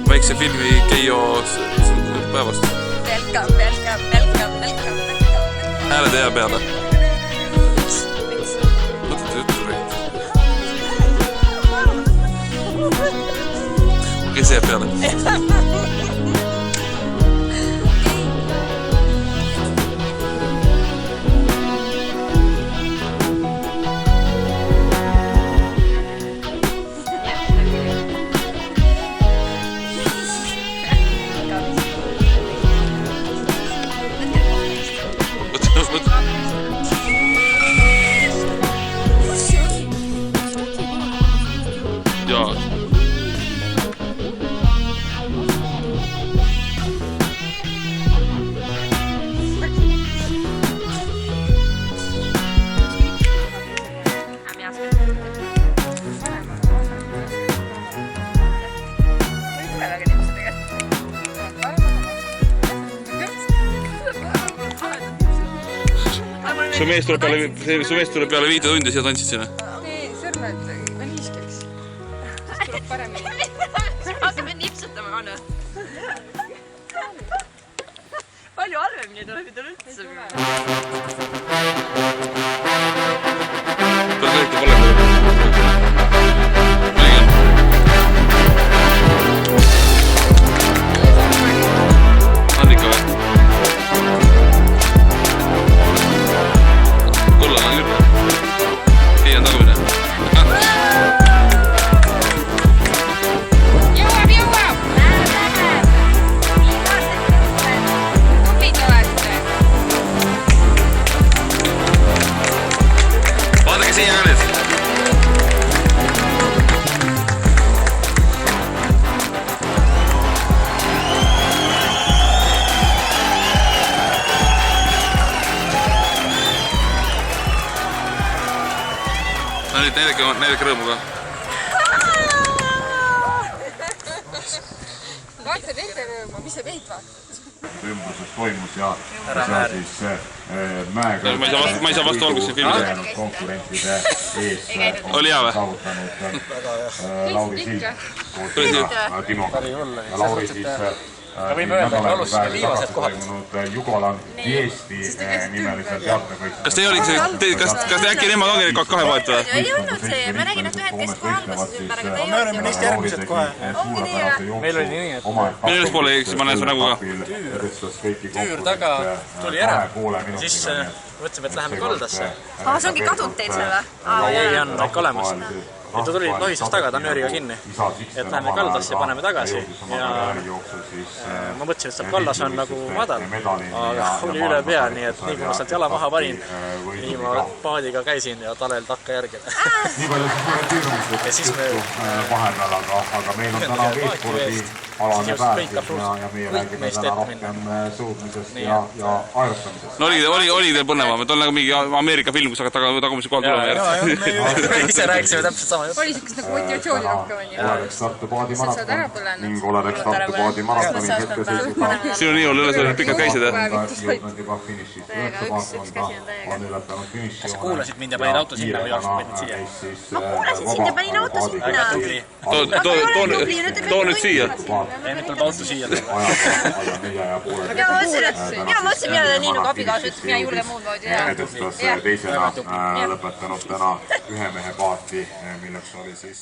väikse filmi Keijo päevast. Välkam. Hääled hea peale. Mõtlete juttu räägid. Kes jääb peale? Jaa. Su mees tuleb peale 5 tundi siia tantsid sinna? Ei, sõrmed niiskeks. Siis tuleb paremini. Hakkame nipsutama, Anna. Palju halvemini tuleb üldse. Tuleb õige pole. Annika või? Kullane küll. Kei on tagumine. Jõuab! Tubid olete. Vaadake siia ka nüüd. Näidake rõõmu ka. Vaata nende rõõmu, mis sa meid vaatad? Ümbruses toimus ja see siis mäega Ma ei saa vastu algusse filmida. konkurentide ees Oli hea või? saavutanud Lauri Sild koos Timoga. Ja Lauri siis toimunud Jugoland Viesti nimelisel teatrivõistlusel. Kas te äkki nemad ongi kahe vahet või? Ei olnud see, ma nägin, et ühed kes kohe algasid ümber, aga ta ei Me oleme neist järgmised kohe. Meil oli nii, et Meil üles poole, siis ma näen su nägu ka. Tüür taga tuli ära, siis mõtlesime, et läheme kaldasse. see ongi kadunud teil selle või? Ei, on ikka olemas. Ja ta tuli lohises taga, ta on nööriga kinni. Et läheme kaldasse ja paneme tagasi. Ja ma mõtlesin, et seal kallas on nagu madal, aga oli üle pea, nii et nii kui ma sealt jala maha panin, nii ma paadiga käisin ja Tanel takka järgida. Ja siis me aga meil on täna veetkordi alane päev ja meie räägime täna rohkem suudmisest ja ajustamisest. No oli teil põnevam, et on nagu mingi Ameerika film, kus hakkad tagumise kohal tulema järgi. ise rääkisime täpselt sama jutt. Oli siukest nagu motivatsiooni rohkem on ju. Oleks Tartu paadimaraton ning oleks Tartu paadimaratonis hetkeseisuga Siin on nii olnud üles, et pikalt käisid, jah? jõudnud juba finišist. 9 paatkonda on ületanud finiši. Kas kuulasid mind ja panin auto sinna või jaoks panin siia? Ma kuulasin sind ja panin auto sinna. Too nüüd siia. Ei, nüüd tuleb auto siia. Mina mõtlesin, mina nii nagu abikaasa ütles, mina juurde muud moodi. Edestas teisena lõpetanud täna ühe mehe paati, milleks oli siis